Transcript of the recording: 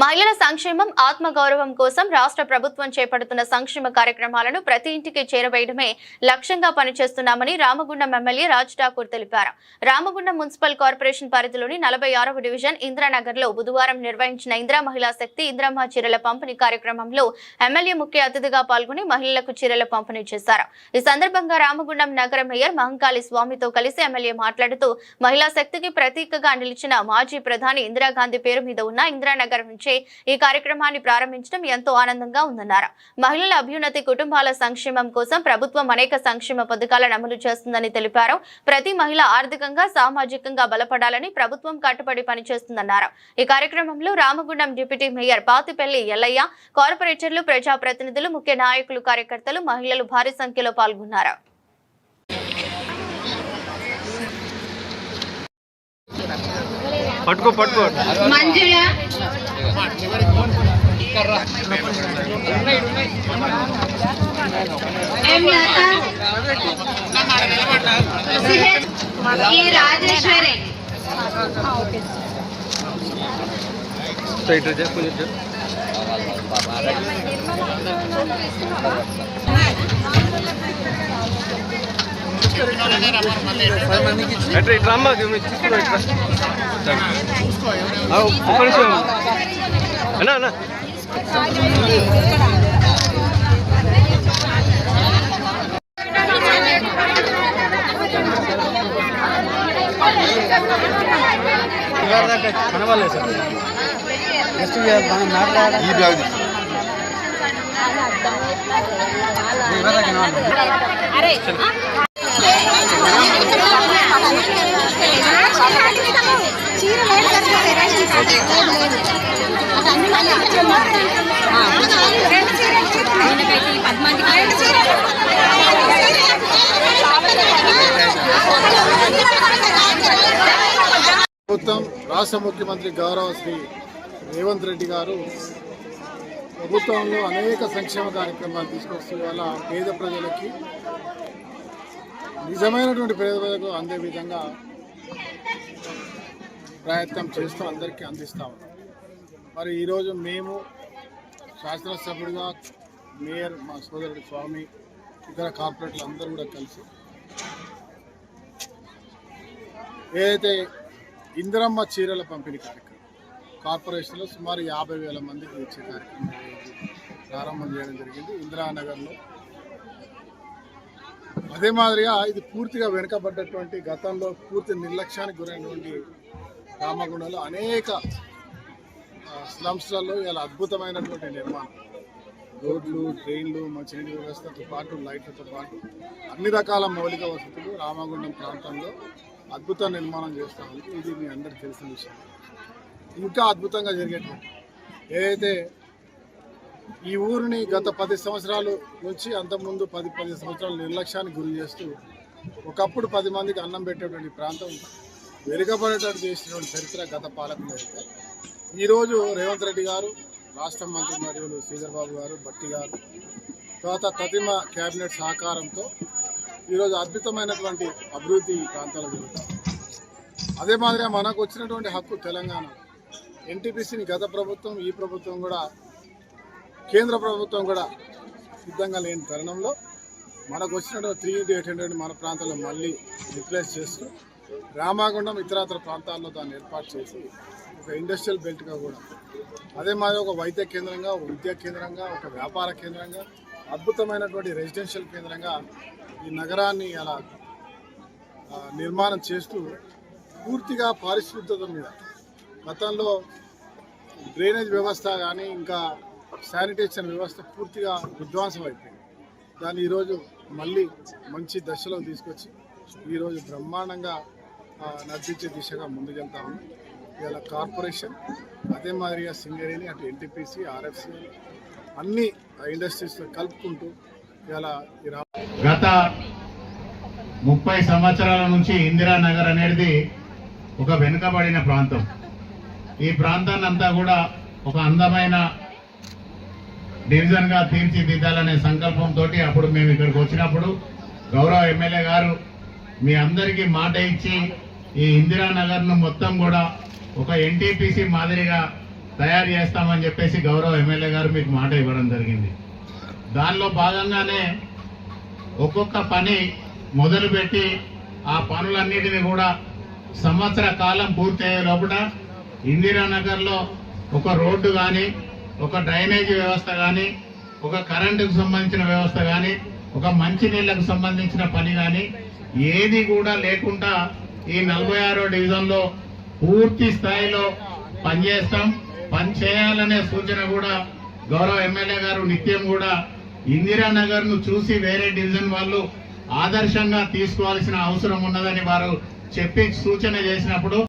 మహిళల సంక్షేమం ఆత్మగౌరవం కోసం రాష్ట్ర ప్రభుత్వం చేపడుతున్న సంక్షేమ కార్యక్రమాలను ప్రతి ఇంటికి చేరవేయడమే లక్ష్యంగా పనిచేస్తున్నామని రామగుండం ఎమ్మెల్యే రాజ్ ఠాకూర్ తెలిపారు. రామగుండం మున్సిపల్ కార్పొరేషన్ పరిధిలోని 46వ డివిజన్ ఇంద్రానగర్లో బుధవారం నిర్వహించిన ఇందిరా మహిళా శక్తి ఇంద్రమ్మ చీరల పంపిణీ కార్యక్రమంలో ఎమ్మెల్యే ముఖ్య అతిథిగా పాల్గొని మహిళలకు చీరల పంపిణీ చేశారు. ఈ సందర్భంగా రామగుండం నగర మేయర్ మహంకాళి స్వామితో కలిసి ఎమ్మెల్యే మాట్లాడుతూ మహిళా శక్తికి ప్రతీకగా నిలిచిన మాజీ ప్రధాని ఇందిరాగాంధీ పేరు మీద ఉన్న ఇంద్రానగర్ ఈ కార్యక్రమాన్ని ప్రారంభించడం ఎంతో ఆనందంగా ఉందన్నారు. మహిళల అభ్యున్నతి, కుటుంబాల సంక్షేమం కోసం ప్రభుత్వం అనేక సంక్షేమ పథకాలను అమలు చేస్తుందని తెలిపారు. ప్రతి మహిళ ఆర్థికంగా, సామాజికంగా బలపడాలని ప్రభుత్వం కట్టుబడి పనిచేస్తుందన్నారు. ఈ కార్యక్రమంలో రామగుండం డిప్యూటీ మేయర్ పాతిపల్లి ఎల్లయ్య, కార్పొరేటర్లు, ప్రజాప్రతినిధులు, ముఖ్య నాయకులు, కార్యకర్తలు, మహిళలు భారీ సంఖ్యలో పాల్గొన్నారు. పట్టుకో పట్టుకో మంజుల ఎం లత ఈ రాజేశ్వరి స్ట్రైట్ రేజ్ కొంచెం ఇట్లా ఇట్లా అమ్మ తీసుకో ఇట్లా ఒక్క నిమిషం అన్నా అన్నా కనవాలే సార్ నెక్స్ట్ మాట్లాడాలి ప్రభుత్వం రాష్ట్ర ముఖ్యమంత్రి గౌరవ శ్రీ రేవంత్ రెడ్డి గారు ప్రభుత్వంలో అనేక సంక్షేమ కార్యక్రమాలు తీసుకొస్తూ వాళ్ళ పేద ప్రజలకి నిజమైనటువంటి పేద ప్రజలకు అందే విధంగా ప్రయత్నం చేస్తూ అందరికీ అందిస్తూ ఉన్నాం. మరి ఈరోజు మేము శాసనసభ్యుడిగా, మేయర్ మా సోదరుడు స్వామి, ఇతర కార్పొరేటర్లు అందరూ కూడా కలిసి ఏదైతే ఇందిరమ్మ చీరల పంపిణీ కార్యక్రమం కార్పొరేషన్లో సుమారు 50,000 మందికి ఇచ్చే కార్యక్రమం ప్రారంభం చేయడం జరిగింది ఇందిరానగర్లో. అదే మాదిరిగా ఇది పూర్తిగా వెనుకబడ్డటువంటి, గతంలో పూర్తి నిర్లక్ష్యానికి గురైనటువంటి రామగుండంలో అనేక స్లమ్స్లలో ఇలా అద్భుతమైనటువంటి నిర్మాణం, రోడ్లు, ట్రైన్లు, మంచినీటి వ్యవస్థతో పాటు లైట్లతో పాటు అన్ని రకాల మౌలిక వసతులు రామగుండం ప్రాంతంలో అద్భుత నిర్మాణం చేస్తూ ఉంది. ఇది మీ అందరికీ తెలిసిన విషయం. ఇంకా అద్భుతంగా జరిగేటువంటి ఏదైతే ఈ ఊరిని గత 10 సంవత్సరాల నుంచి అంతకుముందు 10 సంవత్సరాల నిర్లక్ష్యానికి గురి చేస్తూ ఒకప్పుడు 10 మందికి అన్నం పెట్టేటువంటి ప్రాంతం వెనుకబడేటట్టు చేసినటువంటి చరిత్ర గత పాలకులు అయితే ఈరోజు రేవంత్ రెడ్డి గారు, రాష్ట్ర మంత్రి మరియు శ్రీధర్ బాబు గారు, భట్టి గారు, తర్వాత తతిమ క్యాబినెట్ సహకారంతో ఈరోజు అద్భుతమైనటువంటి అభివృద్ధి ప్రాంతాలు జరుగుతాయి. అదే మాదిరిగా మనకు వచ్చినటువంటి హక్కు తెలంగాణ ఎన్టీపీసీని గత ప్రభుత్వం, ఈ ప్రభుత్వం కూడా, కేంద్ర ప్రభుత్వం కూడా సిద్ధంగా లేని తరుణంలో మనకు వచ్చినటువంటి 3x800 మన ప్రాంతాల్లో మళ్ళీ రిప్లేస్ చేస్తూ రామగుండం ఇతరత్ర ప్రాంతాల్లో దాన్ని ఏర్పాటు చేసి ఒక ఇండస్ట్రియల్ బెల్ట్గా కూడా, అదే మాదిరి ఒక వైద్య కేంద్రంగా, ఒక విద్యా కేంద్రంగా, ఒక వ్యాపార కేంద్రంగా, అద్భుతమైనటువంటి రెసిడెన్షియల్ కేంద్రంగా ఈ నగరాన్ని అలా నిర్మాణం చేస్తూ పూర్తిగా పారిశుద్ధత మీద, గతంలో డ్రైనేజ్ వ్యవస్థ కానీ ఇంకా శానిటేషన్ వ్యవస్థ పూర్తిగా విధ్వంసం అయిపోయింది. దాన్ని ఈరోజు మళ్ళీ మంచి దశలో తీసుకొచ్చి ఈరోజు బ్రహ్మాండంగా నడిపించే దిశగా ముందుకెళ్తా ఉంది. ఇవాళ కార్పొరేషన్, అదే మాదిరిగా సింగరేణి, అటు ఎన్టీపీసీ, ఆర్ఎఫ్సి అన్ని ఇండస్ట్రీస్తో కలుపుకుంటూ ఇవాళ గత 30 సంవత్సరాల నుంచి ఇందిరానగర్ అనేది ఒక వెనుకబడిన ప్రాంతం. ఈ ప్రాంతాన్ని అంతా కూడా ఒక అందమైన డివిజన్గా తీర్చిదిద్దాలనే సంకల్పంతో అప్పుడు మేము ఇక్కడికి వచ్చినప్పుడు గౌరవ ఎమ్మెల్యే గారు మీ అందరికీ మాట ఇచ్చి ఈ ఇందిరానగర్ను మొత్తం కూడా ఒక ఎన్టీపీసీ మాదిరిగా తయారు చేస్తామని చెప్పేసి గౌరవ ఎమ్మెల్యే గారు మీకు మాట ఇవ్వడం జరిగింది. దానిలో భాగంగానే ఒక్కొక్క పని మొదలుపెట్టి ఆ పనులన్నిటిని కూడా సంవత్సర కాలం పూర్తయ్యే లోపల ఇందిరానగర్లో ఒక రోడ్డు కానీ, ఒక డ్రైనేజీ వ్యవస్థ కానీ, ఒక కరెంటుకు సంబంధించిన వ్యవస్థ కానీ, ఒక మంచినీళ్లకు సంబంధించిన పని కానీ ఏది కూడా లేకుండా ఈ 46వ డివిజన్లో పూర్తి స్థాయిలో పనిచేస్తాం. పని చేయాలనే సూచన కూడా గౌరవ ఎమ్మెల్యే గారు నిత్యం కూడా ఇందిరానగర్ ను చూసి వేరే డివిజన్ వాళ్ళు ఆదర్శంగా తీసుకోవాల్సిన అవసరం ఉన్నదని వారు చెప్పి సూచన చేసినప్పుడు